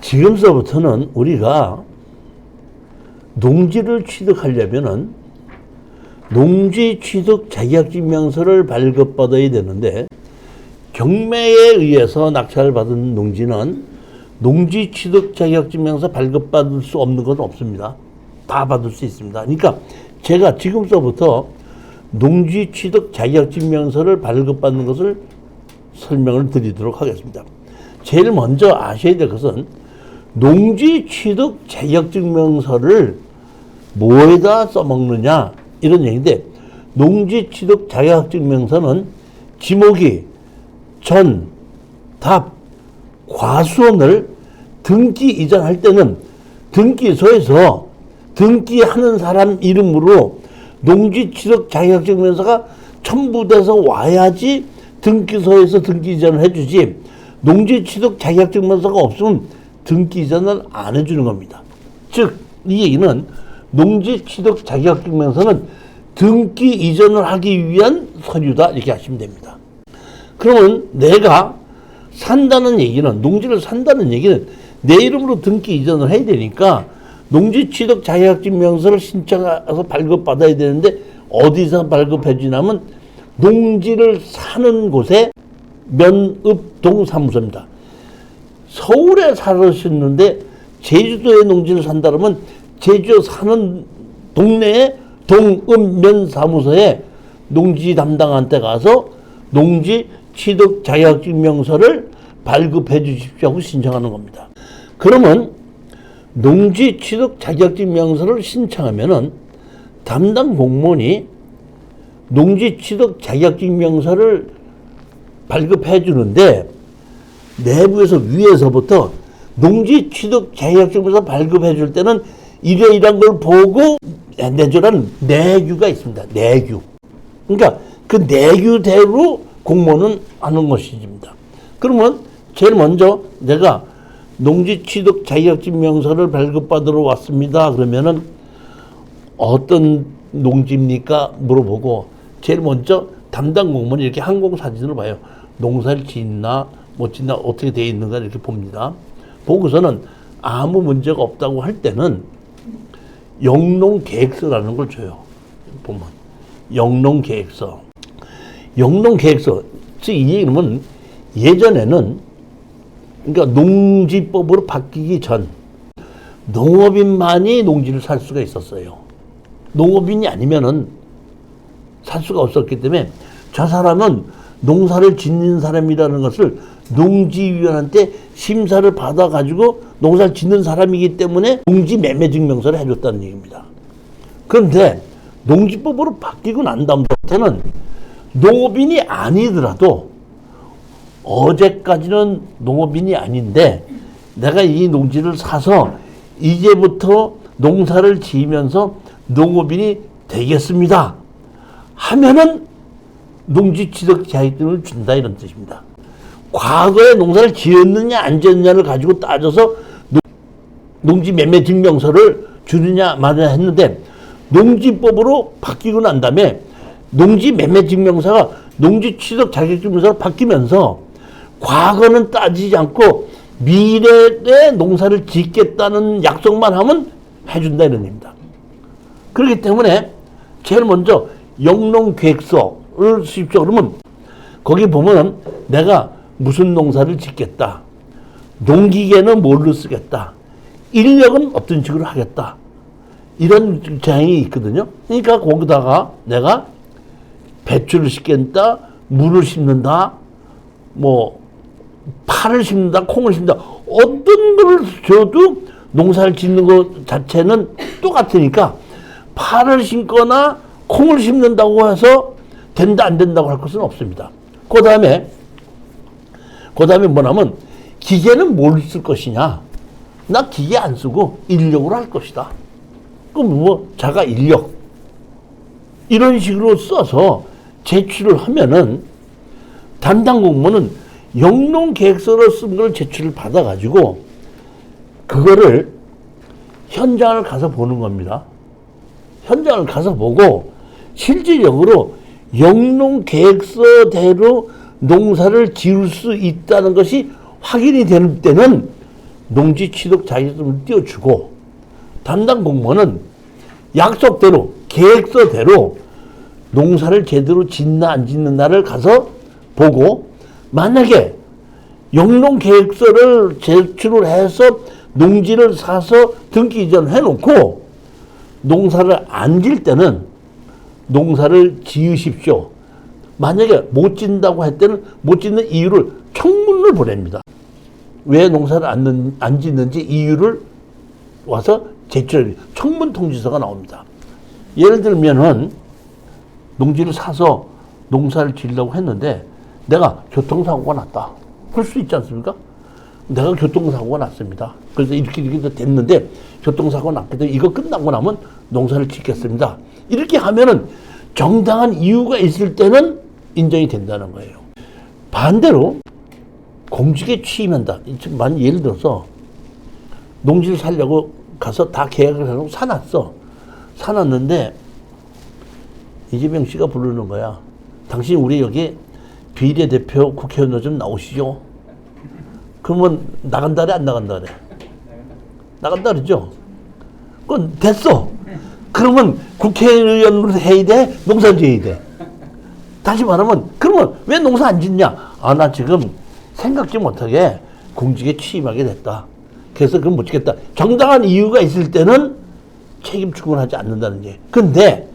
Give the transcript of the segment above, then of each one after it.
지금서부터는 우리가 농지를 취득하려면은 농지 취득 자격증명서를 발급받아야 되는데, 경매에 의해서 낙찰을 받은 농지는 농지 취득 자격증명서 발급받을 수 없는 건 없습니다. 다 받을 수 있습니다. 그러니까 제가 지금서부터 농지 취득 자격증명서를 발급받는 것을 설명을 드리도록 하겠습니다. 제일 먼저 아셔야 될 것은 농지 취득 자격증명서를 뭐에다 써먹느냐 이런 얘기인데, 농지 취득 자격증명서는 지목이 전, 답, 과수원을 등기 이전할 때는 등기소에서 등기하는 사람 이름으로 농지 취득 자격증명서가 첨부돼서 와야지 등기소에서 등기 이전을 해주지, 농지 취득 자격증명서가 없으면 등기 이전을 안 해주는 겁니다. 즉, 이 얘기는 농지 취득 자격증명서는 등기 이전을 하기 위한 서류다 이렇게 하시면 됩니다. 그러면 내가 산다는 얘기는, 농지를 산다는 얘기는 내 이름으로 등기 이전을 해야 되니까 농지 취득 자격증명서를 신청해서 발급받아야 되는데, 어디서 발급해 주냐면 농지를 사는 곳에 면읍동사무소입니다. 서울에 살으셨는데 제주도에 농지를 산다 그러면 제주에 사는 동네에 동읍면사무소에 농지 담당한테 가서 농지 취득 자격증명서를 발급해 주십시오 하고 신청하는 겁니다. 그러면 농지 취득 자격증명서를 신청하면은 담당 공무원이 농지 취득 자격증명서를 발급해 주는데, 내부에서 위에서부터 농지 취득 자격증명서 발급해 줄 때는 이러이러한 걸 보고 내주라는 내규가 있습니다. 내규. 그러니까 그 내규대로 공무원은 하는 것입니다. 그러면 제일 먼저 내가 농지 취득 자격증명서를 발급받으러 왔습니다. 그러면은 어떤 농지입니까? 물어보고 제일 먼저 담당 공무원이 이렇게 항공사진을 봐요. 농사를 짓나 못 짓나 어떻게 되어 있는가 이렇게 봅니다. 보고서는 아무 문제가 없다고 할 때는 영농계획서라는 걸 줘요. 보면 영농계획서. 영농계획서, 즉 이 얘기는 예전에는, 그러니까 농지법으로 바뀌기 전 농업인만이 농지를 살 수가 있었어요. 농업인이 아니면은 살 수가 없었기 때문에 저 사람은 농사를 짓는 사람이라는 것을 농지위원한테 심사를 받아가지고 농사를 짓는 사람이기 때문에 농지매매증명서를 해줬다는 얘기입니다. 그런데 농지법으로 바뀌고 난 다음부터는 농업인이 아니더라도, 어제까지는 농업인이 아닌데 내가 이 농지를 사서 이제부터 농사를 지으면서 농업인이 되겠습니다 하면은 농지 취득 자격증을 준다 이런 뜻입니다. 과거에 농사를 지었느냐 안 지었느냐를 가지고 따져서 농지 매매 증명서를 주느냐 마느냐 했는데, 농지법으로 바뀌고 난 다음에 농지 매매 증명서가 농지 취득 자격증명서로 바뀌면서 과거는 따지지 않고 미래에 농사를 짓겠다는 약속만 하면 해준다 이런 겁니다. 그렇기 때문에 제일 먼저 영농계획서를 쓰십시오. 그러면 거기 보면 내가 무슨 농사를 짓겠다, 농기계는 뭘로 쓰겠다, 인력은 어떤 식으로 하겠다, 이런 제한이 있거든요. 그러니까 거기다가 내가 배추를 심겠다, 물을 심는다, 뭐 파를 심는다, 콩을 심는다, 어떤 걸 줘도 농사를 짓는 것 자체는 똑같으니까 파를 심거나 콩을 심는다고 해서 된다 안 된다고 할 것은 없습니다. 그 다음에 뭐냐면 기계는 뭘 쓸 것이냐, 나 기계 안 쓰고 인력으로 할 것이다. 그럼 뭐 자가 인력 이런 식으로 써서 제출을 하면은 담당 공무원은 영농계획서로 쓴 걸 제출을 받아가지고 그거를 현장을 가서 보는 겁니다. 현장을 가서 보고 실질적으로 영농계획서대로 농사를 지을 수 있다는 것이 확인이 되는 때는 농지 취득 자격증을 띄워주고 담당 공무원은 약속대로 계획서대로 농사를 제대로 짓나 안 짓는가를 가서 보고 만약에 영농 계획서를 제출을 해서 농지를 사서 등기 이전 해놓고 농사를 안 질 때는 농사를 지으십시오. 만약에 못 짓는다고 할 때는 못 짓는 이유를 청문을 보냅니다. 왜 농사를 안 짓는지 이유를 와서 제출, 청문 통지서가 나옵니다. 예를 들면은 농지를 사서 농사를 지으려고 했는데 내가 교통사고가 났다. 그럴 수 있지 않습니까? 내가 교통사고가 났습니다. 그래서 이렇게 됐는데 교통사고가 났기 때문에 이거 끝나고 나면 농사를 짓겠습니다. 이렇게 하면은 정당한 이유가 있을 때는 인정이 된다는 거예요. 반대로 공직에 취임한다. 만약 예를 들어서 농지를 살려고 가서 다 계약을 해놓고 사놨어. 사놨는데 이재명 씨가 부르는 거야. 당신 우리 여기 비례대표 국회의원으로 좀 나오시죠. 그러면 나간다 그래 안 나간다 그래? 나간다 그러죠. 그건 됐어. 그러면 국회의원으로 해야 돼? 농사 지어야 돼? 다시 말하면 그러면 왜 농사 안 짓냐? 아, 나 지금 생각지 못하게 공직에 취임하게 됐다. 그래서 그건 못 짓겠다. 정당한 이유가 있을 때는 책임 추궁하지 않는다는 얘기. 근데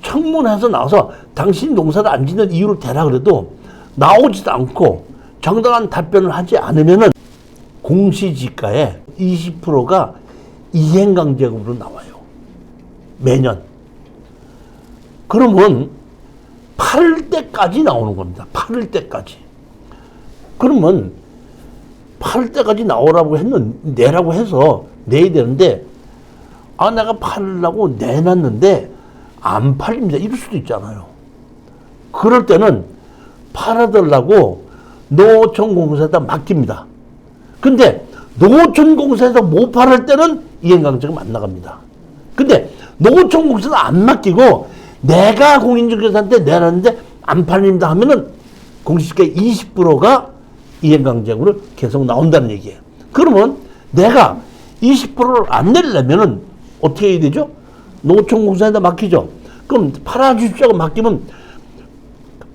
청문회에서 나와서 당신 농사를 안 짓는 이유를 대라 그래도 나오지도 않고 정당한 답변을 하지 않으면은 공시지가의 20%가 이행강제금으로 나와요. 매년. 그러면 팔 때까지 나오는 겁니다. 팔을 때까지. 그러면 팔 때까지 나오라고 내라고 해서 내야 되는데, 아, 내가 팔려고 내놨는데 안 팔립니다. 이럴 수도 있잖아요. 그럴 때는 팔아달라고 농어촌공사에다 맡깁니다. 근데 농어촌공사에서 못 팔을 때는 이행강제금 안 나갑니다. 근데 농어촌공사에서 안 맡기고 내가 공인중개사한테 내놨는데 안 팔린다 하면은 공시지가 20%가 이행강제금으로 계속 나온다는 얘기예요. 그러면 내가 20%를 안 내려면은 어떻게 해야 되죠? 농어촌공사에다 맡기죠. 그럼 팔아주십시오 맡기면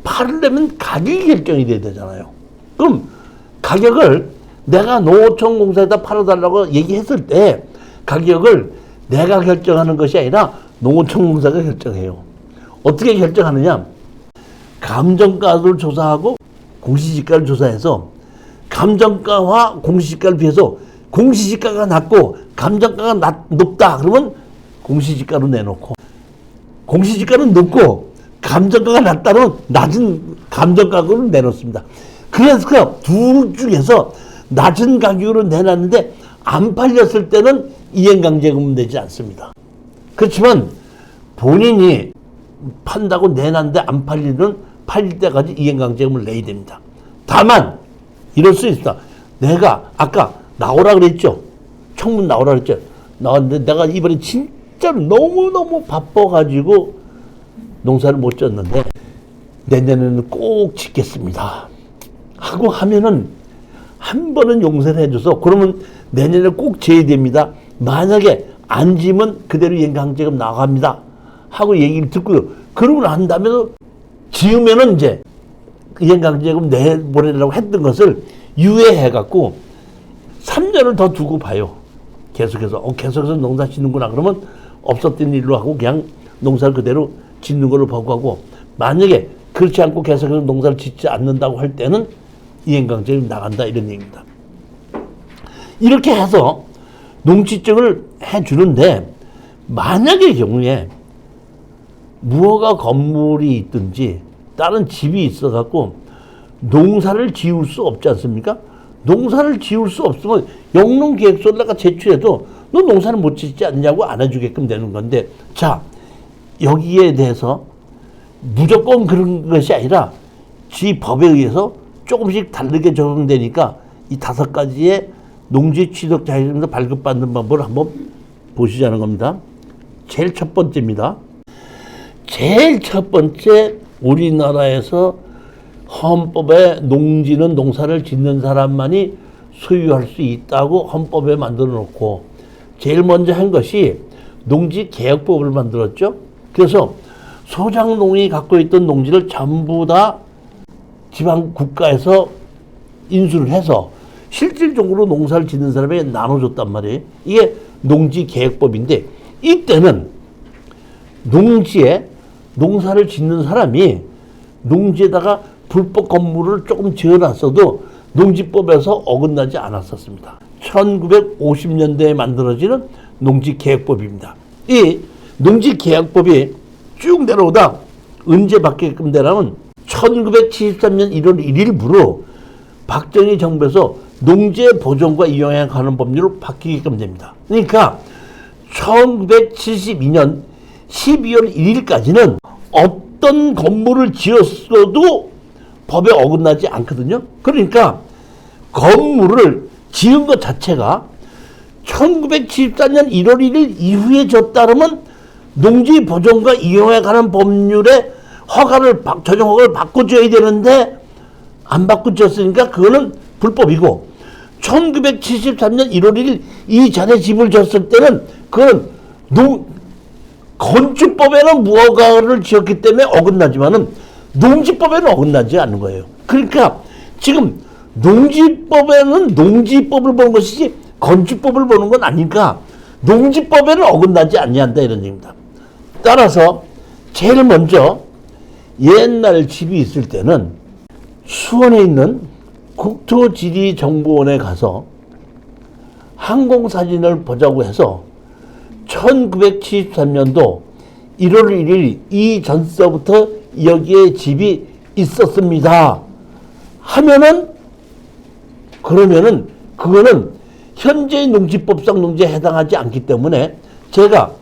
팔려면 가격이 결정이 돼야 되잖아요. 그럼 가격을 내가 농어촌공사에다 팔아달라고 얘기했을 때 가격을 내가 결정하는 것이 아니라 농어촌공사가 결정해요. 어떻게 결정하느냐? 감정가를 조사하고 공시지가를 조사해서 감정가와 공시지가를 비해서 공시지가가 낮고 감정가가 높다 그러면 공시지가로 내놓고, 공시지가는 높고 감정가가 낮다면 낮은 감정가격으로 내놓습니다. 그래서 둘 중에서 낮은 가격으로 내놨는데 안 팔렸을 때는 이행강제금은 내지 않습니다. 그렇지만 본인이 판다고 내놨는데 안 팔릴 때까지 이행강제금을 내야 됩니다. 다만 이럴 수 있다. 내가 아까 나오라 그랬죠. 청문 나오라 그랬죠. 나왔는데 내가 이번에 진짜로 너무너무 바빠가지고 농사를 못 졌는데 내년에는 꼭 짓겠습니다 하고 하면은 한 번은 용서를 해줘서 그러면 내년에 꼭 지어야 됩니다. 만약에 안 지면 그대로 이행강제금 나갑니다 하고 얘기를 듣고요. 그러고 난 다음에 지으면은 이제 이행강제금 내보내려고 했던 것을 유예해갖고 3년을 더 두고 봐요. 계속해서 농사 짓는구나 그러면 없었던 일로 하고 그냥 농사를 그대로 짓는 걸로 보고 하고, 만약에 그렇지 않고 계속해서 농사를 짓지 않는다고 할 때는 이행강제금이 나간다 이런 얘기입니다. 이렇게 해서 농지증을 해주는데 만약의 경우에 무허가 건물이 있든지 다른 집이 있어갖고 농사를 지을 수 없지 않습니까? 농사를 지을 수 없으면 영농계획서를 내가 제출해도 너 농사를 못 짓지 않냐고 안 해주게끔 되는 건데, 자, 여기에 대해서 무조건 그런 것이 아니라 지 법에 의해서 조금씩 다르게 적용되니까 이 5가지의 농지 취득 자격증에서 발급받는 방법을 한번 보시자는 겁니다. 제일 첫 번째입니다. 제일 첫 번째, 우리나라에서 헌법에 농지는 농사를 짓는 사람만이 소유할 수 있다고 헌법에 만들어 놓고 제일 먼저 한 것이 농지개혁법을 만들었죠. 그래서 소작농이 갖고 있던 농지를 전부 다 지방 국가에서 인수를 해서 실질적으로 농사를 짓는 사람에게 나눠줬단 말이에요. 이게 농지개혁법인데 이때는 농지에 농사를 짓는 사람이 농지에다가 불법 건물을 조금 지어놨어도 농지법에서 어긋나지 않았었습니다. 1950년대에 만들어지는 농지개혁법입니다. 이 농지개혁법이 쭉 내려오다 언제 바뀌게끔 되냐면 1973년 1월 1일부로 박정희 정부에서 농지의 보존과 이용에 관한 법률로 바뀌게끔 됩니다. 그러니까 1972년 12월 1일까지는 어떤 건물을 지었어도 법에 어긋나지 않거든요. 그러니까 건물을 지은 것 자체가 1974년 1월 1일 이후에 졌다면 농지 보존과 이용에 관한 법률에 조정 허가를 바꿔줘야 되는데 안 바꿔줬으니까 그거는 불법이고 1973년 1월 1일 이전에 집을 졌을 때는 그건 건축법에는 무허가를 지었기 때문에 어긋나지만은 농지법에는 어긋나지 않는 거예요. 그러니까 지금 농지법에는 농지법을 보는 것이지 건축법을 보는 건 아니니까 농지법에는 어긋나지 아니한다 이런 얘기입니다. 따라서 제일 먼저 옛날 집이 있을 때는 수원에 있는 국토지리정보원에 가서 항공사진을 보자고 해서 1973년도 1월 1일 이전서부터 여기에 집이 있었습니다 하면은 그러면은 그거는 현재의 농지법상 농지에 해당하지 않기 때문에 제가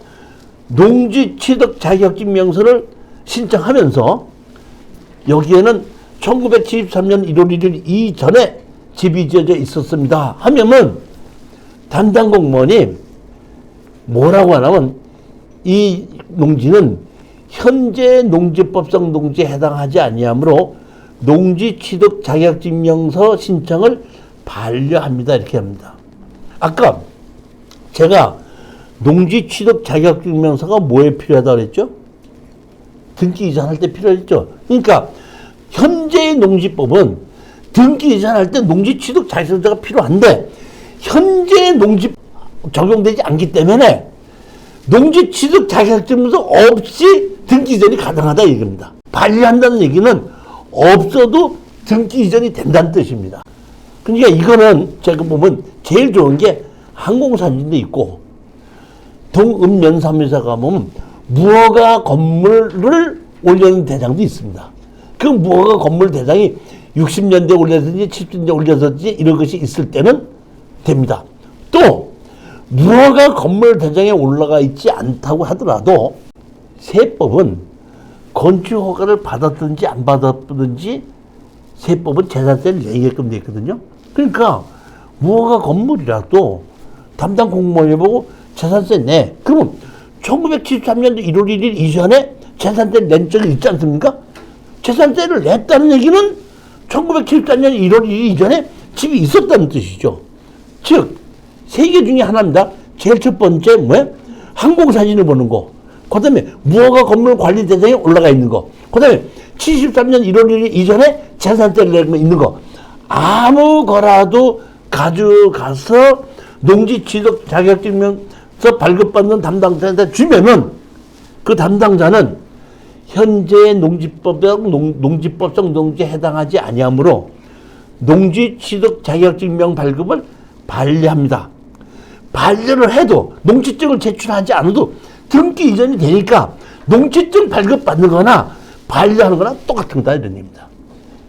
농지 취득 자격증명서를 신청하면서 여기에는 1973년 1월 1일 이전에 집이 지어져 있었습니다 하면은 담당 공무원이 뭐라고 하냐면 이 농지는 현재 농지법상 농지에 해당하지 아니하므로 농지 취득 자격증명서 신청을 반려합니다 이렇게 합니다. 아까 제가 농지 취득 자격증명서가 뭐에 필요하다고 그랬죠? 등기 이전할 때 필요했죠. 그러니까 현재의 농지법은 등기 이전할 때 농지 취득 자격증명서가 필요한데 현재의 농지 적용되지 않기 때문에 농지 취득 자격증명서 없이 등기 이전이 가능하다 이겁니다. 반려한다는 얘기는 없어도 등기 이전이 된다는 뜻입니다. 그러니까 이거는 제가 보면 제일 좋은 게 항공사진도 있고 동읍면사무소에 가보면 무허가 건물을 올려놓은 대장도 있습니다. 그 무허가 건물 대장이 60년대 올려서든지 70년대 올려서든지 이런 것이 있을 때는 됩니다. 또 무허가 건물 대장에 올라가 있지 않다고 하더라도 세법은 건축 허가를 받았든지 안 받았든지 세법은 재산세를 내게끔 되어 있거든요. 그러니까 무허가 건물이라도 담당 공무원이 보고 재산세 내. 그러면 1973년도 1월 1일 이전에 재산세를 낸 적이 있지 않습니까? 재산세를 냈다는 얘기는 1974년 1월 1일 이전에 집이 있었다는 뜻이죠. 즉 세 개 중에 하나입니다. 제일 첫 번째 뭐예요? 항공사진을 보는 거. 그 다음에 무허가 건물 관리 대상에 올라가 있는 거. 그 다음에 73년 1월 1일 이전에 재산세를 내고 있는 거. 아무 거라도 가져가서 농지 취득 자격증명서 발급받는 담당자한테 주면은 그 담당자는 현재 농지법상 농지에 해당하지 아니하므로 농지 취득 자격증명 발급을 반려합니다. 반려를 해도 농지증을 제출하지 않아도 등기 이전이 되니까 농지증 발급받는 거나 반려하는 거나 똑같은 거다 이런 얘기입니다.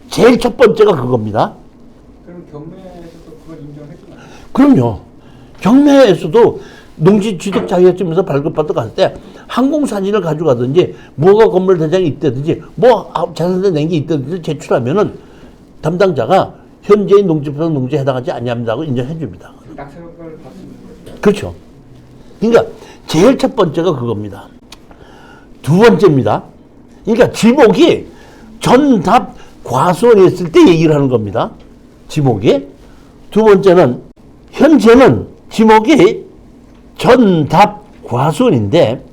제일 첫 번째가 그겁니다. 그럼 경매에서도 그걸 인정해 주나요? 그럼요. 경매에서도 농지 취득 자격증명서 발급받러 갔을 때 항공사진을 가져가든지 무허가 건물 대장이 있다든지 뭐 재산세 낸 게 있다든지 제출하면은 담당자가 현재의 농지법상 농지에 해당하지 아니합니다고 인정해 줍니다. 낙찰을 받습니다. 그렇죠. 그러니까 제일 첫 번째가 그겁니다. 두 번째입니다. 그러니까 지목이 전답 과수원에 있을 때 얘기를 하는 겁니다. 지목이 두 번째는 현재는 지목이 전답과수원인데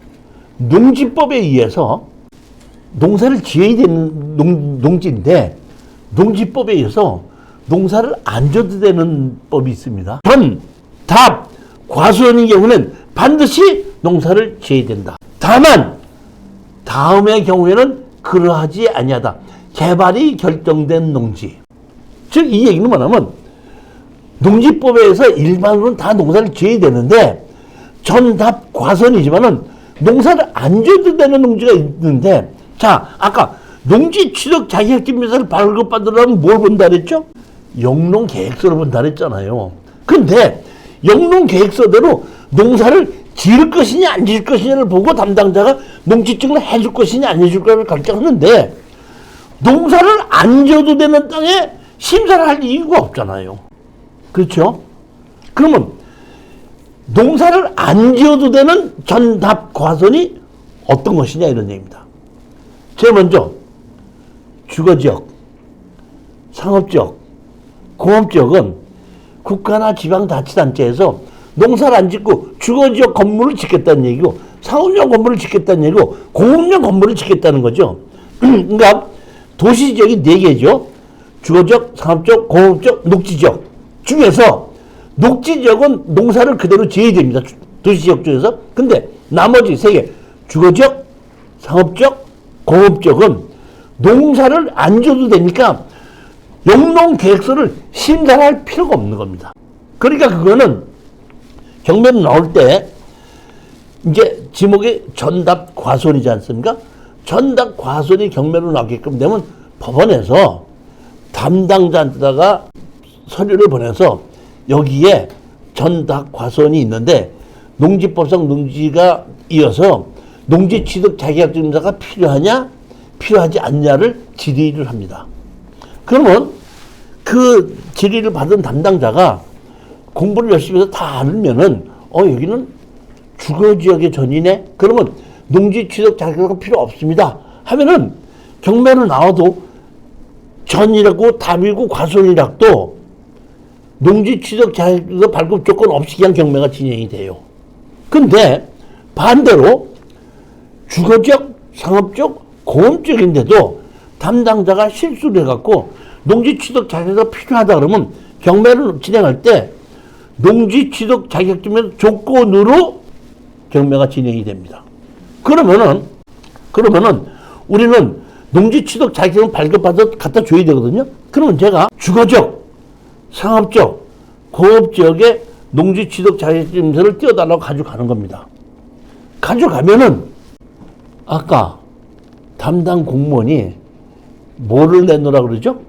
농지법에 의해서 농사를 지어야 되는 농지인데 농지법에 의해서 농사를 안 져도 되는 법이 있습니다. 전답과수원인 경우는 반드시 농사를 지어야 된다. 다만 다음의 경우에는 그러하지 아니하다. 개발이 결정된 농지. 즉 이 얘기는 뭐냐면 농지법에 의해서 일반으로는 다 농사를 지어야 되는데 전답과선이지만은 농사를 안 지어도 되는 농지가 있는데, 자, 아까 농지 취득 자격증명서를 발급받으려면 뭘 본다 그랬죠? 영농계획서를 본다 그랬잖아요. 근데 영농계획서대로 농사를 지을 것이냐 안 지을 것이냐를 보고 담당자가 농지증을 해줄 것이냐 안 해줄 것을 결정하는데 농사를 안 지어도 되는 땅에 심사를 할 이유가 없잖아요. 그렇죠? 그러면 농사를 안 지어도 되는 전답과선이 어떤 것이냐 이런 얘기입니다. 제일 먼저 주거지역, 상업지역, 공업지역은 국가나 지방자치단체에서 농사를 안 짓고 주거지역 건물을 짓겠다는 얘기고 상업용 건물을 짓겠다는 얘기고 공업용 건물을 짓겠다는 거죠. 그러니까 도시지역이 4개죠. 주거지역, 상업지역, 공업지역, 녹지지역 중에서 녹지지역은 농사를 그대로 지어야 됩니다. 도시지역 중에서. 근데 나머지 3개 주거지역, 상업지역, 공업지역은 농사를 안 지어도 되니까 영농계획서를 심사할 필요가 없는 겁니다. 그러니까 그거는 경매로 나올 때 이제 지목이 전답과선이지 않습니까? 전답과선이 경매로 나오게끔 되면 법원에서 담당자한테다가 서류를 보내서 여기에 전답과선이 있는데 농지법상 농지가 이어서 농지 취득 자격증명서가 필요하냐 필요하지 않냐를 질의를 합니다. 그러면 그 질의를 받은 담당자가 공부를 열심히 해서 다 알면은 여기는 주거지역의 전이네. 그러면 농지 취득 자격증명서가 필요 없습니다 하면은 경매로 나와도 전이라고 답이고 과선이라도 농지 취득 자격증명서 발급 조건 없이 그냥 경매가 진행이 돼요. 근데 반대로 주거지역, 상업지역, 공업지역인데도 담당자가 실수를 해갖고 농지 취득 자격증명서가 필요하다 그러면 경매를 진행할 때 농지 취득 자격증명서 조건으로 경매가 진행이 됩니다. 그러면은 우리는 농지 취득 자격증명 발급받아 갖다 줘야 되거든요. 그러면 제가 주거지역, 상업지역, 공업지역에 농지 취득 자격증명서를 띄워달라고 가져가는 겁니다. 가져가면은 아까 담당 공무원이 뭐를 내놓으라 그러죠?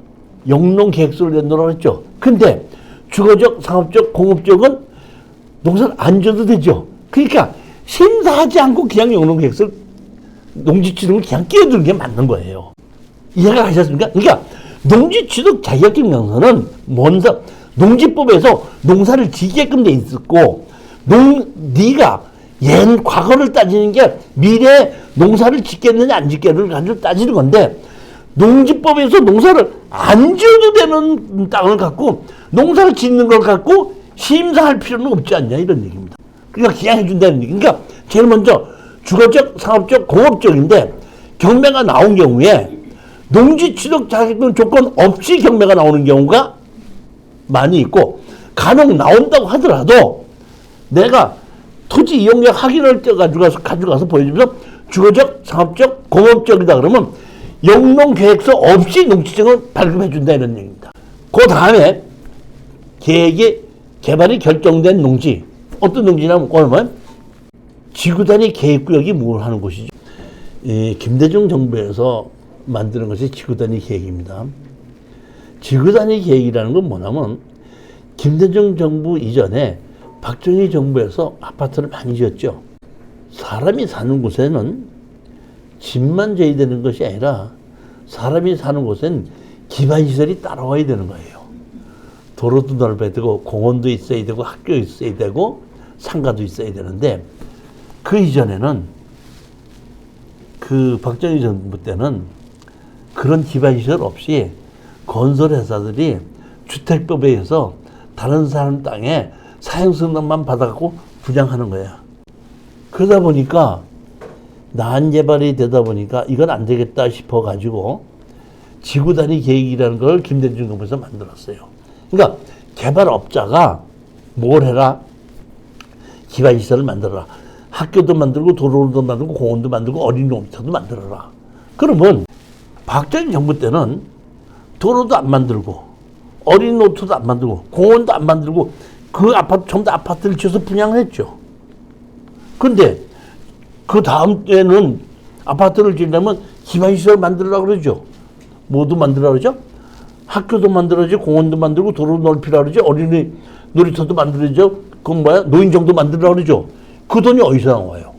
영농계획서를 내놓으라 그랬죠. 근데 주거지역, 상업지역, 공업지역은 농사를 안 져도 되죠. 그러니까 심사하지 않고 그냥 영농계획서를 농지취득을 그냥 끼워두는 게 맞는 거예요. 이해가 가셨습니까? 그러니까 농지취득 자격증명서는 먼저 농지법에서 농사를 지게끔 돼 있었고 네가 과거를 따지는 게 미래에 농사를 짓겠느냐 안 짓겠느냐를 가지고 따지는 건데 농지법에서 농사를 안 지어도 되는 땅을 갖고 농사를 짓는 걸 갖고 심사할 필요는 없지 않냐 이런 얘기입니다. 그러니까 그냥 해준다는 얘기. 그러니까 제일 먼저 주거지역, 상업지역, 공업지역인데 경매가 나온 경우에 농지 취득 자격증명 조건 없이 경매가 나오는 경우가 많이 있고 간혹 나온다고 하더라도 내가 토지 이용력 확인을 가져가서 보여주면서 주거지역, 상업지역, 공업지역이다 그러면 영농계획서 없이 농지증을 발급해준다 이런 얘기입니다. 그 다음에 개발이 결정된 농지 어떤 농지냐면 그러면 지구단위 계획구역이 뭘 하는 곳이죠? 김대중 정부에서 만드는 것이 지구단위 계획입니다. 지구단위 계획이라는 건 뭐냐면 김대중 정부 이전에 박정희 정부에서 아파트를 많이 지었죠. 사람이 사는 곳에는 집만 져야 되는 것이 아니라 사람이 사는 곳엔 기반시설이 따라와야 되는 거예요. 도로도 넓어야 되고 공원도 있어야 되고 학교 있어야 되고 상가도 있어야 되는데 그 이전에는 그 박정희 정부 때는 그런 기반시설 없이 건설회사들이 주택법에 의해서 다른 사람 땅에 사용승낙만 받아갖고 분양하는 거야. 그러다 보니까 난개발이 되다 보니까 이건 안 되겠다 싶어가지고 지구단위 계획이라는 걸 김대중 정부에서 만들었어요. 그러니까 개발업자가 뭘 해라? 기반시설을 만들어라. 학교도 만들고 도로도 만들고 공원도 만들고 어린이 놀이터도 만들어라. 그러면 박정희 정부 때는 도로도 안 만들고 어린이 놀이터도 안 만들고 공원도 안 만들고 그 아파트 전부 다 아파트를 지어서 분양을 했죠. 근데 그 다음 때는 아파트를 지으려면 기반시설 만들려고 그러죠. 뭐도 만들려고 그러죠? 학교도 만들어야지, 공원도 만들고, 도로 넓히려고 그러죠. 어린이 놀이터도 만들어야죠. 그건 뭐야? 노인정도 만들려고 그러죠. 그 돈이 어디서 나와요?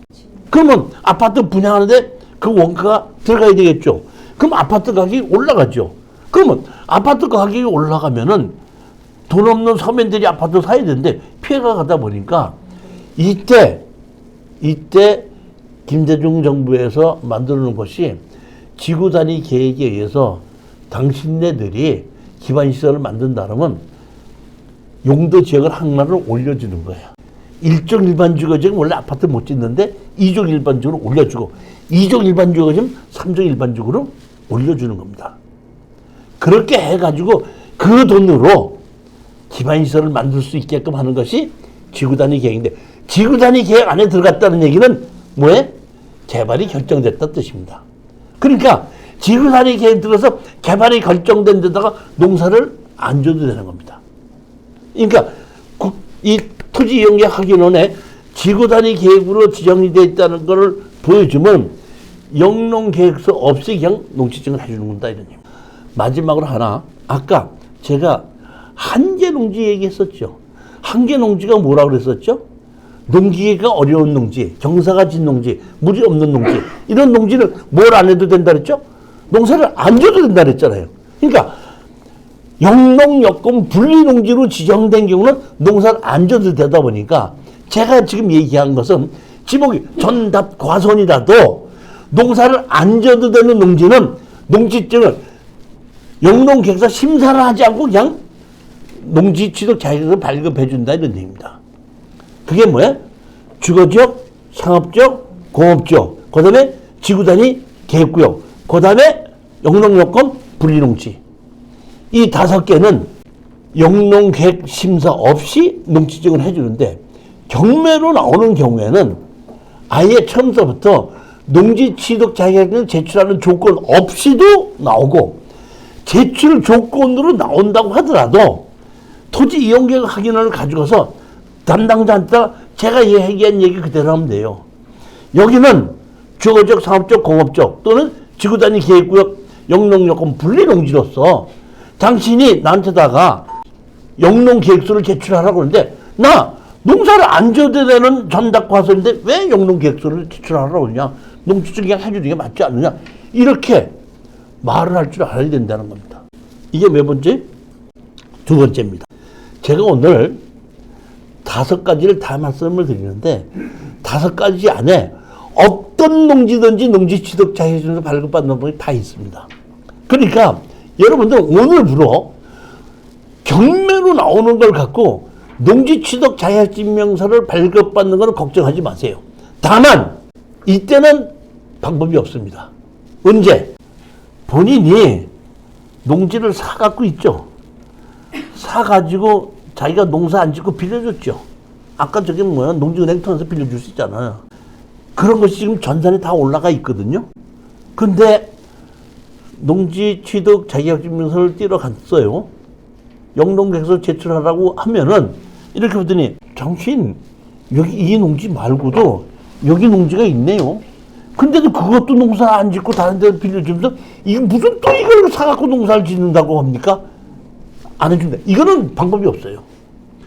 그러면 아파트 분양하는데 그 원가가 들어가야 되겠죠. 그럼 아파트 가격이 올라가죠. 그러면 아파트 가격이 올라가면은 돈 없는 서민들이 아파트 사야 되는데 피해가 가다 보니까 이때 김대중 정부에서 만들어 놓은 것이 지구단위 계획에 의해서 당신네들이 기반시설을 만든다면 용도 지역을 하나를 올려주는 거예요. 1종 일반주거 지금 원래 아파트 못 짓는데 2종 일반적으로 올려주고 2종 일반주거 지금 3종 일반적으로 올려주는 겁니다. 그렇게 해가지고 그 돈으로 기반시설을 만들 수 있게끔 하는 것이 지구단위 계획인데 지구단위 계획 안에 들어갔다는 얘기는 뭐에? 개발이 결정됐다는 뜻입니다. 그러니까 지구단위 계획 들어서 개발이 결정된 데다가 농사를 안 줘도 되는 겁니다. 그러니까 이 토지이용계획학위원회 지구단위 계획으로 지정이 되어 있다는 것을 보여주면 영농계획서 없이 그냥 농지증을 해주는 겁니다. 이런 얘기. 마지막으로 하나, 아까 제가 한계농지 얘기했었죠. 한계농지가 뭐라고 그랬었죠? 농기계가 어려운 농지, 경사가 진 농지, 물이 없는 농지, 이런 농지는 뭘 안 해도 된다 그랬죠? 농사를 안 줘도 된다 그랬잖아요. 그러니까 영농여건 분리농지로 지정된 경우는 농사를 안 줘도 되다 보니까 제가 지금 얘기한 것은 지목이 전답 과선이라도 농사를 안 줘도 되는 농지는 농지증을 영농계획서 심사를 하지 않고 그냥 농지 취득 자격을 발급해 준다 이런 얘기입니다. 그게 뭐야? 주거지역, 상업지역, 공업지역, 그 다음에 지구단위 계획구역, 그 다음에 영농여건 분리농지. 이 5개는 영농계획 심사 없이 농지증을 해주는데 경매로 나오는 경우에는 아예 처음부터 농지 취득 자격을 제출하는 조건 없이도 나오고 제출 조건으로 나온다고 하더라도 토지 이용계획 확인을 가지고서 담당자한테 제가 얘기한 얘기 그대로 하면 돼요. 여기는 주거적, 상업적, 공업적 또는 지구단위 계획구역 영농여건 분리농지로서 당신이 나한테다가 영농계획서를 제출하라고 하는데 나 농사를 안 줘도 되는 전답과서인데 왜 영농계획서를 제출하라고 그러냐? 농지증 그냥 해주는 게 맞지 않느냐? 이렇게 말을 할 줄 알아야 된다는 겁니다. 이게 몇 번째? 2번째입니다. 제가 오늘 5가지를 다 말씀을 드리는데 5가지 안에 어떤 농지든지 농지 취득 자격증을 발급받는 분이 다 있습니다. 그러니까 여러분들 오늘부로 경매로 나오는 걸 갖고 농지 취득 자격증명서를 발급받는 건 걱정하지 마세요. 다만 이때는 방법이 없습니다. 언제? 본인이 농지를 사갖고 있죠. 사가지고 자기가 농사 안 짓고 빌려줬죠. 아까 저게 뭐야? 농지은행 통해서 빌려줄 수 있잖아요. 그런 것이 지금 전산에 다 올라가 있거든요. 근데 농지 취득 자격증명서를 띄러 갔어요. 영농계획서 제출하라고 하면은 이렇게 보더니 당신 여기 이 농지 말고도 여기 농지가 있네요. 근데도 그것도 농사 안 짓고 다른 데 빌려주면서 이게 무슨 또 이걸 사갖고 농사를 짓는다고 합니까? 안 해준다. 이거는 방법이 없어요.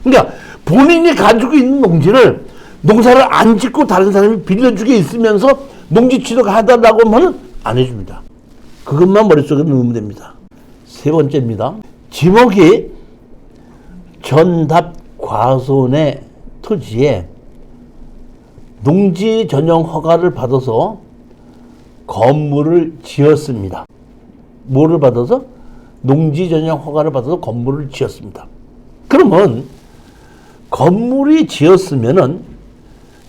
그러니까 본인이 가지고 있는 농지를 농사를 안 짓고 다른 사람이 빌려주게 있으면서 농지 취득하달라고 하면 안 해줍니다. 그것만 머릿속에 넣으면 됩니다. 3번째입니다. 지목이 전답 과손의 토지에 농지 전용 허가를 받아서 건물을 지었습니다. 뭐를 받아서? 농지 전용 허가를 받아서 건물을 지었습니다. 그러면 건물이 지었으면은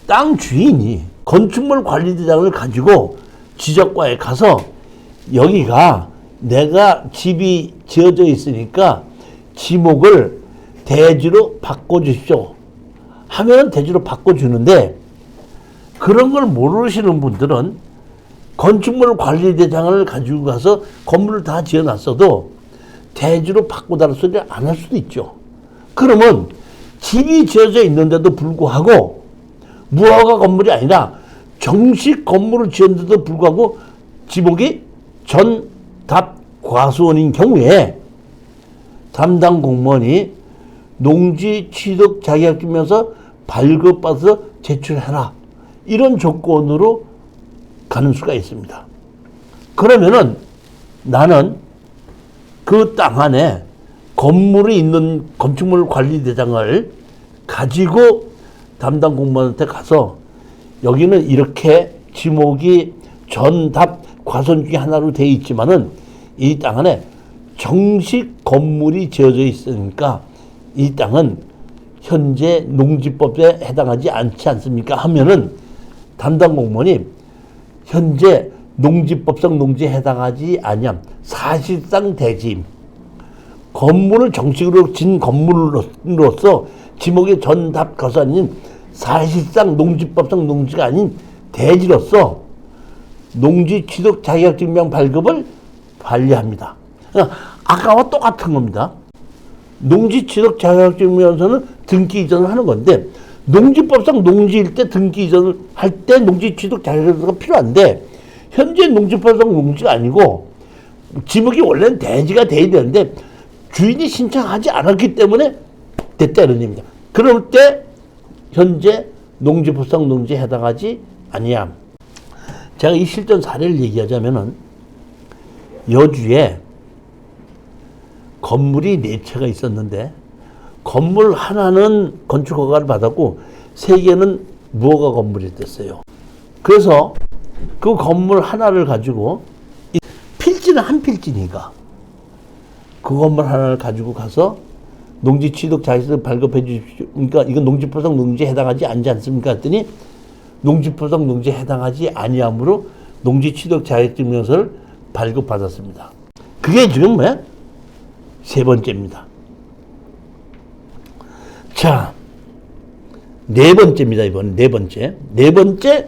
땅 주인이 건축물 관리대장을 가지고 지적과에 가서 여기가 내가 집이 지어져 있으니까 지목을 대지로 바꿔주십시오 하면 대지로 바꿔주는데, 그런 걸 모르시는 분들은 건축물 관리대장을 가지고 가서 건물을 다 지어놨어도 대지로 바꿔달라는 소리를 안 할 수도 있죠. 그러면 집이 지어져 있는데도 불구하고 무허가 건물이 아니라 정식 건물을 지었는데도 불구하고 지목이 전답 과수원인 경우에 담당 공무원이 농지 취득 자격증명서 발급받아서 제출해라, 이런 조건으로 가는 수가 있습니다. 그러면은 나는 그 땅 안에 건물이 있는 건축물 관리대장을 가지고 담당 공무원한테 가서 여기는 이렇게 지목이 전답 과수원 중에 하나로 되어 있지만은 이 땅 안에 정식 건물이 지어져 있으니까 이 땅은 현재 농지법에 해당하지 않지 않습니까? 하면은 담당 공무원이 현재 농지법상 농지에 해당하지 아니함, 사실상 대지임, 건물을 정식으로 진 건물로서 지목의 전답 과수원인 사실상 농지법상 농지가 아닌 대지로서 농지 취득 자격증명 발급을 관리합니다. 아까와 똑같은 겁니다. 농지 취득 자격증명서는 등기 이전을 하는 건데, 농지법상 농지일 때 등기 이전을 할 때 농지 취득 자격증명서가 필요한데, 현재 농지법상 농지가 아니고 지목이 원래는 대지가 돼야 되는데 주인이 신청하지 않았기 때문에 됐다 이런 얘기입니다. 그럴 때 현재 농지법상 농지에 해당하지 아니함. 제가 이 실전 사례를 얘기하자면은 여주에 건물이 4채가 있었는데 건물 하나는 건축 허가를 받았고 3개는 무허가 건물이 됐어요. 그래서 그 건물 하나를 가지고 필지는 한 필지니까 그 건물 하나를 가지고 가서 농지 취득 자격증 발급해 주십시오. 그러니까 이건 농지법상 농지에 해당하지 않지 않습니까? 했더니 농지법상 농지에 해당하지 아니하므로 농지 취득 자격증명서를 발급받았습니다. 그게 지금 뭐야? 3번째입니다. 자, 4번째입니다. 이번 4번째. 4번째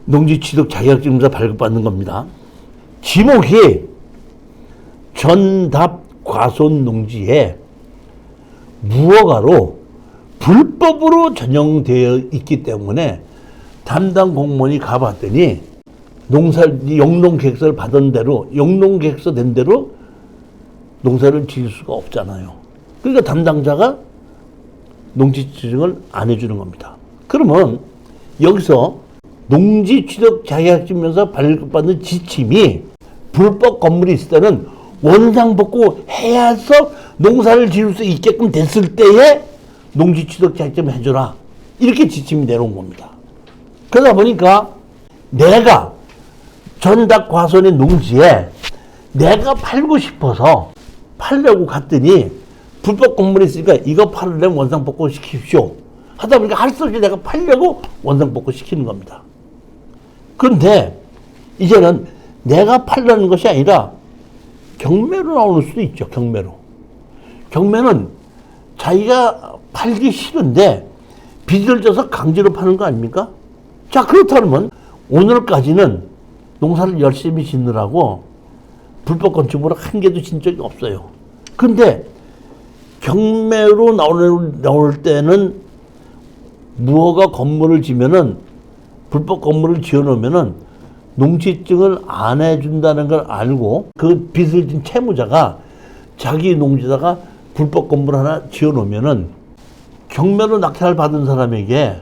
농지 취득 자격증명서 발급받는 겁니다. 지목이 전답 과수원 농지에 무허가로 불법으로 전용되어 있기 때문에 담당 공무원이 가봤더니 영농계획서를 받은 대로, 영농계획서 된 대로 농사를 지을 수가 없잖아요. 그러니까 담당자가 농지 지정을 안 해주는 겁니다. 그러면 여기서 농지 취득 자격증명서 발급받는 지침이 불법 건물이 있을 때는 원상복구 해서 농사를 지을 수 있게끔 됐을 때에 농지 취득 자격증 해줘라, 이렇게 지침이 내려온 겁니다. 그러다 보니까 내가 전답 과수원의 농지에 내가 팔고 싶어서 팔려고 갔더니 불법 건물이 있으니까 이거 팔려면 원상복구 시키십시오 하다 보니까 할 수 없이 내가 팔려고 원상복구 시키는 겁니다. 그런데 이제는 내가 팔려는 것이 아니라 경매로 나올 수도 있죠. 경매는 자기가 팔기 싫은데 빚을 져서 강제로 파는 거 아닙니까? 자, 그렇다면 오늘까지는 농사를 열심히 짓느라고 불법 건축물을 한 개도 진 적이 없어요. 근데 경매로 나올 때는 무허가 건물을 지면은, 불법 건물을 지어놓으면은 농지증을 안 해준다는 걸 알고 그 빚을 진 채무자가 자기 농지다가 불법 건물 하나 지어놓으면은 경매로 낙찰을 받은 사람에게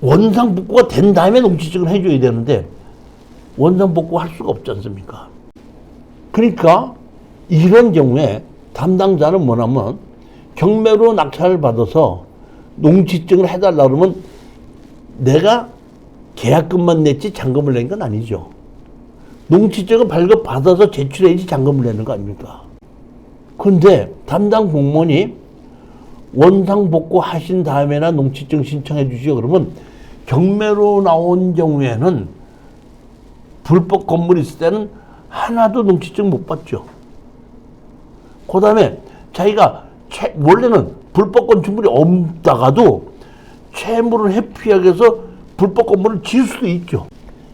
원상복구가 된 다음에 농지증을 해줘야 되는데 원상복구 할 수가 없지 않습니까? 그러니까 이런 경우에 담당자는 뭐냐면 경매로 낙찰을 받아서 농지증을 해달라 그러면 내가 계약금만 냈지 잔금을 낸 건 아니죠. 농지증을 발급받아서 제출해야지 잔금을 내는 거 아닙니까? 근데 담당 공무원이 원상복구 하신 다음에나 농지증 신청해 주시오 그러면 경매로 나온 경우에는 불법 건물이 있을 때는 하나도 농지증 못 받죠. 그 다음에 자기가 원래는 불법 건축물이 없다가도 채무를 회피하기 위해서 불법 건물을 지을 수도 있죠.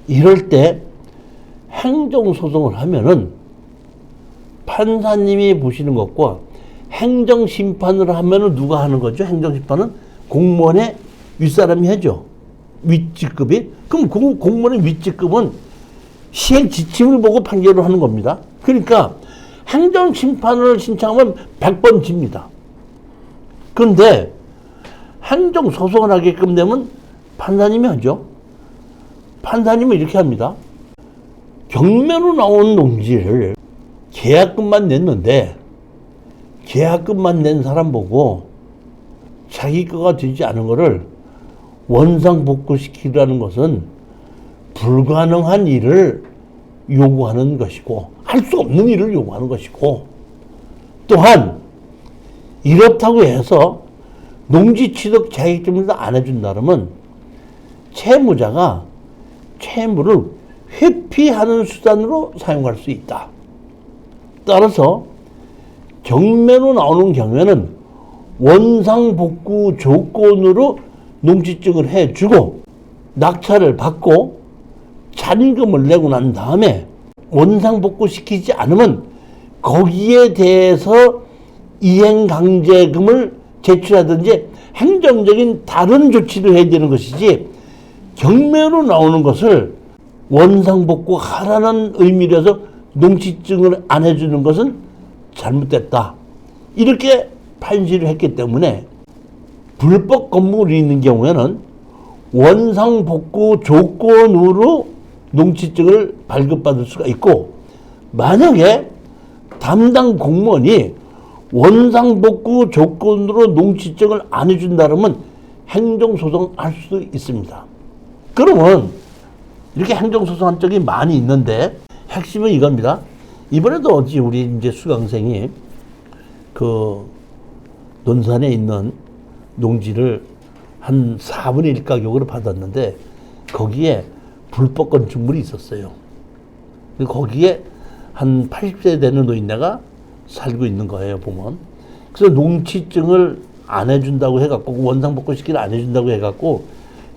이럴 때 행정소송을 하면은 판사님이 보시는 것과 행정심판을 하면은 누가 하는 거죠? 행정심판은 공무원의 윗사람이 하죠. 윗직급이. 그럼 공무원의 윗직급은 시행 지침을 보고 판결을 하는 겁니다. 그러니까 행정심판을 신청하면 100번 집니다. 그런데 행정소송을 하게끔 되면 판사님이 하죠. 판사님은 이렇게 합니다. 경매로 나온 농지를 계약금만 냈는데 계약금만 낸 사람 보고 자기 거가 되지 않은 거를 원상복구시키라는 것은 불가능한 일을 요구하는 것이고 할 수 없는 일을 요구하는 것이고 또한 이렇다고 해서 농지취득 자격증을 안 해준다면 채무자가 채무를 회피하는 수단으로 사용할 수 있다. 따라서 경매로 나오는 경우에는 원상복구 조건으로 농지증을 해주고 낙찰을 받고 잔금을 내고 난 다음에 원상복구 시키지 않으면 거기에 대해서 이행강제금을 제출하든지 행정적인 다른 조치를 해야 되는 것이지 경매로 나오는 것을 원상복구 하라는 의미로서 농지증을 안 해주는 것은 잘못됐다. 이렇게 판시를 했기 때문에 불법 건물이 있는 경우에는 원상복구 조건으로 농지증을 발급받을 수가 있고 만약에 담당 공무원이 원상복구 조건으로 농지증을 안 해준다면 행정소송할 수도 있습니다. 그러면 이렇게 행정소송한 적이 많이 있는데 핵심은 이겁니다. 이번에도 어찌 우리 이제 수강생이 그 논산에 있는 농지를 한 4분의 1 가격으로 받았는데 거기에 불법 건축물이 있었어요. 거기에 한 80세 되는 노인네가 살고 있는 거예요, 보면. 그래서 농지증을 안 해준다고 해갖고 원상복구 시키를 안 해준다고 해갖고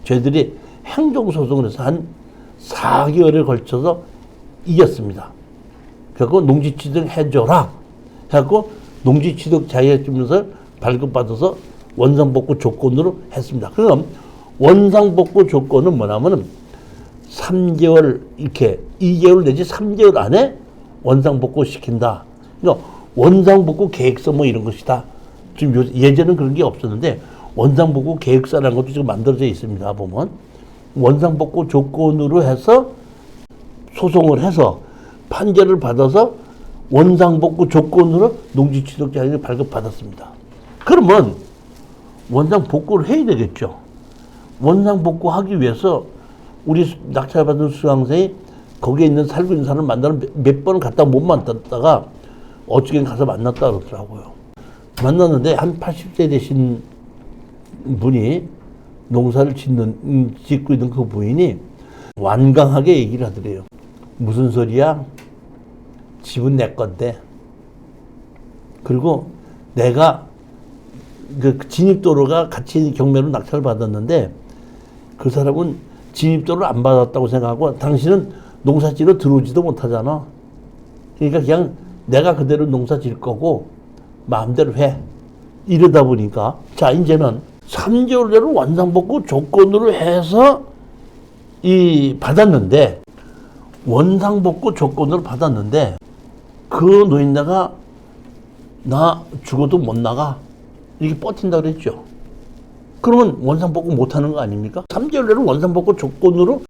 저희들이 행정소송을 해서 한 4개월에 걸쳐서 이겼습니다. 그래서 농지취득 해줘라 해갖고 농지취득 자격증을 발급받아서 원상복구 조건으로 했습니다. 그럼 원상복구 조건은 뭐냐면은 3개월 이렇게 2개월 내지 3개월 안에 원상복구 시킨다. 그러니까 원상복구 계획서 뭐 이런 것이다. 지금 예전에는 그런 게 없었는데 원상복구 계획서라는 것도 지금 만들어져 있습니다. 보면 원상복구 조건으로 해서 소송을 해서 판결을 받아서 원상복구 조건으로 농지취득 자격을 발급받았습니다. 그러면 원상복구를 해야 되겠죠. 원상복구하기 위해서 우리 낙찰받은 수강생이 거기에 있는 살고 있는 사람을 만나는 몇 번을 갔다 못 만났다가 어쩌긴 가서 만났다 그러더라고요. 만났는데 한 80세 되신 분이 농사를 짓고 있는 그 부인이 완강하게 얘기를 하더래요. 무슨 소리야? 집은 내 건데. 그리고 내가 그 진입도로가 같이 경매로 낙찰을 받았는데 그 사람은 진입도로를 안 받았다고 생각하고 당신은 농사지로 들어오지도 못하잖아. 그러니까 그냥 내가 그대로 농사 질 거고 마음대로 해. 이러다 보니까 자 이제는 3개월 내로 원상복구 조건으로 해서 받았는데 원상복구 조건으로 받았는데 그 노인네가 나 죽어도 못 나가 이렇게 버틴다 그랬죠. 그러면 원상복구 못하는 거 아닙니까? 3개월 내로 원상복구 조건으로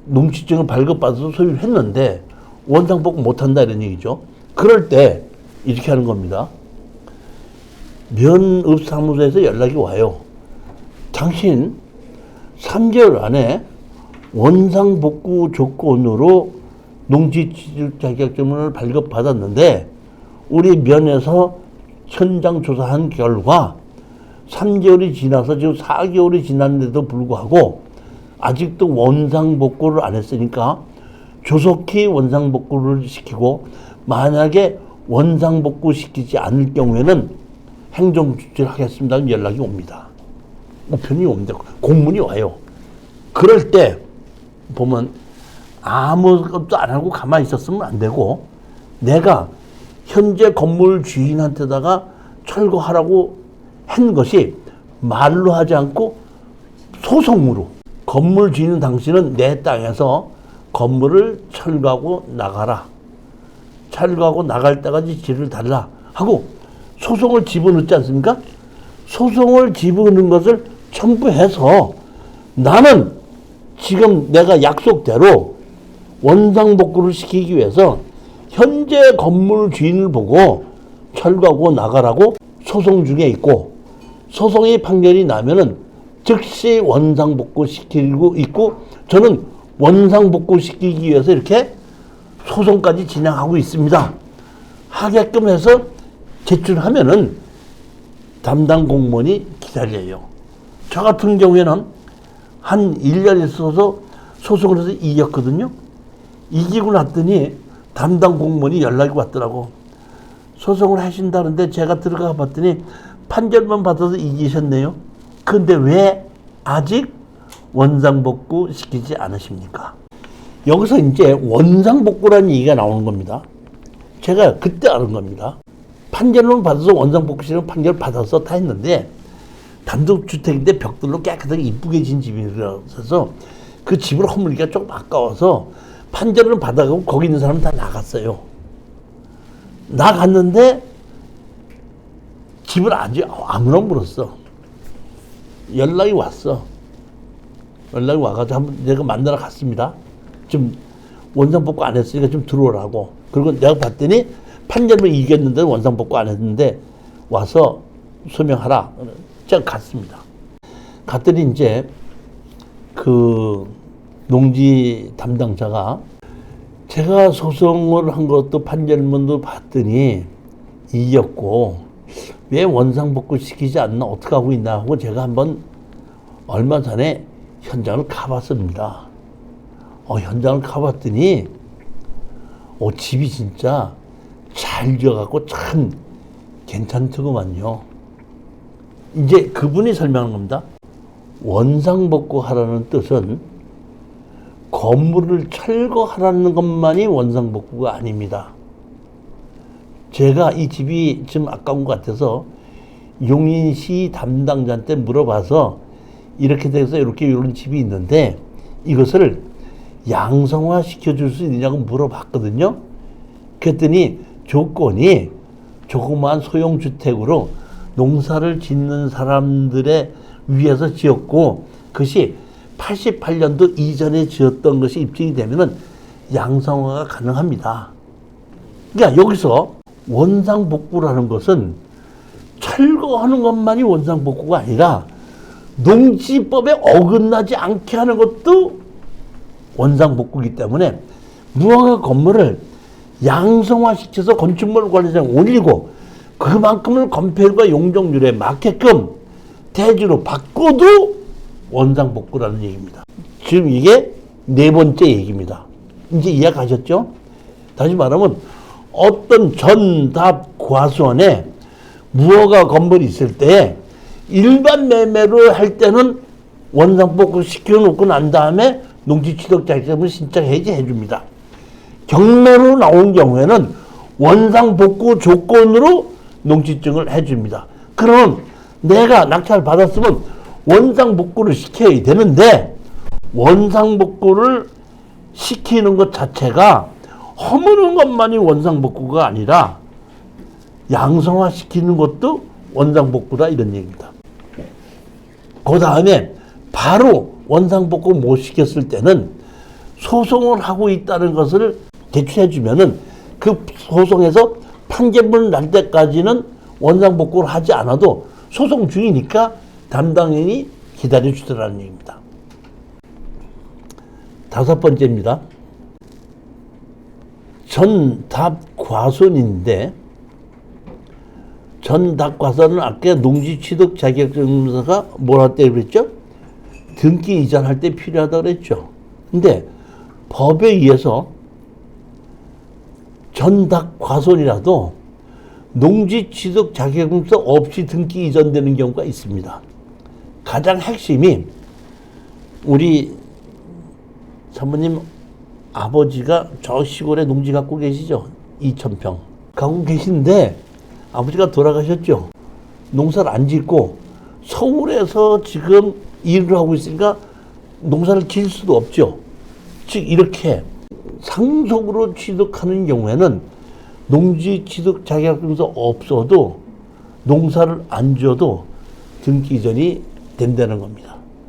농지증을 발급받아서 소유를 했는데 원상복구 못한다 이런 얘기죠. 그럴 때 이렇게 하는 겁니다. 면업사무소에서 연락이 와요. 당신 3개월 안에 원상복구 조건으로 농지취득 자격증을 발급받았는데 우리 면에서 현장 조사한 결과 3개월이 지나서 지금 4개월이 지났는데도 불구하고 아직도 원상복구를 안 했으니까 조속히 원상복구를 시키고, 만약에 원상복구 시키지 않을 경우에는 행정조치를 하겠습니다는 연락이 옵니다. 우편이 옵니다. 공문이 와요. 그럴 때 보면 아무것도 안 하고 가만히 있었으면 안 되고, 내가 현재 건물 주인한테다가 철거하라고 한 것이 말로 하지 않고 소송으로, 건물 주인 당신은 내 땅에서 건물을 철거하고 나가라, 철거하고 나갈 때까지 지를 달라 하고 소송을 집어넣지 않습니까? 소송을 집어넣은 것을 첨부해서 나는 지금 내가 약속대로 원상복구를 시키기 위해서 현재 건물 주인을 보고 철거하고 나가라고 소송 중에 있고, 소송의 판결이 나면은 즉시 원상복구 시키고 있고, 저는 원상복구 시키기 위해서 이렇게 소송까지 진행하고 있습니다 하게끔 해서 제출하면은 담당 공무원이 기다려요. 저 같은 경우에는 한 1년 있어서 소송을 해서 이겼거든요. 이기고 났더니 담당 공무원이 연락이 왔더라고. 소송을 하신다는데 제가 들어가 봤더니 판결만 받아서 이기셨네요. 근데 왜 아직 원상복구 시키지 않으십니까? 여기서 이제 원상복구라는 얘기가 나오는 겁니다. 제가 그때 아는 겁니다. 판결만 받아서 원상복구 시키는 판결 받아서 다 했는데, 단독주택인데 벽돌로 깨끗하게 이쁘게 진 집이라서 그 집을 허물기가 조금 아까워서 판결을 받아가고 거기 있는 사람은 다 나갔어요. 나갔는데 집을 아주 아무나 물었어. 연락이 왔어. 연락이 와가지고 한번 내가 만나러 갔습니다. 좀 원상복구 안 했으니까 좀 들어오라고. 그리고 내가 봤더니 판결을 이겼는데 원상복구 안 했는데 와서 소명하라. 제가 갔습니다. 갔더니 이제 그 농지 담당자가 제가 소송을 한 것도 판결문도 봤더니 이겼고 왜 원상복구 시키지 않나, 어떻게 하고 있나 하고 제가 한번 얼마 전에 현장을 가봤습니다. 현장을 가봤더니 집이 진짜 잘 지어갖고 참 괜찮더구만요. 이제 그분이 설명한 겁니다. 원상복구 하라는 뜻은 건물을 철거하라는 것만이 원상복구가 아닙니다. 제가 이 집이 좀 아까운 것 같아서 용인시 담당자한테 물어봐서 이렇게 돼서 이렇게 이런 집이 있는데 이것을 양성화 시켜줄 수 있느냐고 물어봤거든요. 그랬더니 조건이 조그마한 소형주택으로 농사를 짓는 사람들에 위해서 지었고, 그것이 88년도 이전에 지었던 것이 입증이 되면은 양성화가 가능합니다. 그러니까 여기서 원상복구라는 것은 철거하는 것만이 원상복구가 아니라 농지법에 어긋나지 않게 하는 것도 원상복구이기 때문에 무허가 건물을 양성화시켜서 건축물 관리장 올리고 그만큼을 건폐율과 용적률에 맞게끔 대지로 바꿔도 원상복구라는 얘기입니다. 지금 이게 네 번째 얘기입니다. 이제 이해가셨죠? 다시 말하면 어떤 전답 과수원에 무허가 건물이 있을 때 일반 매매를 할 때는 원상복구 시켜놓고 난 다음에 농지취득자격증을 신청해야지 해줍니다. 경매로 나온 경우에는 원상복구 조건으로 농지증을 해줍니다. 그럼 내가 낙찰 받았으면 원상복구를 시켜야 되는데 원상복구를 시키는 것 자체가 허무는 것만이 원상복구가 아니라 양성화 시키는 것도 원상복구다, 이런 얘기입니다. 그 다음에 바로 원상복구 못 시켰을 때는 소송을 하고 있다는 것을 제출해 주면은 그 소송에서 판결문 날 때까지는 원상복구를 하지 않아도 소송 중이니까 담당인이 기다려 주더라는 얘기입니다. 다섯 번째입니다. 전답 과손인데 전닭과서는 아까 농지 취득 자격증서가 뭐라 때 그랬죠? 등기 이전할 때 필요하다고 그랬죠. 근데 법에 의해서 전닭과손이라도 농지 취득 자격증서 없이 등기 이전되는 경우가 있습니다. 가장 핵심이 우리 사모님 아버지가 저 시골에 농지 갖고 계시죠? 2,000평 갖고 계신데 아버지가 돌아가셨죠. 농사를 안 짓고 서울에서 지금 일을 하고 있으니까 농사를 지을 수도 없죠. 즉 이렇게 상속으로 취득하는 경우에는 농지 취득 자격증서 없어도 농사를 안 지어도 등기 이전이 된다는 겁니다.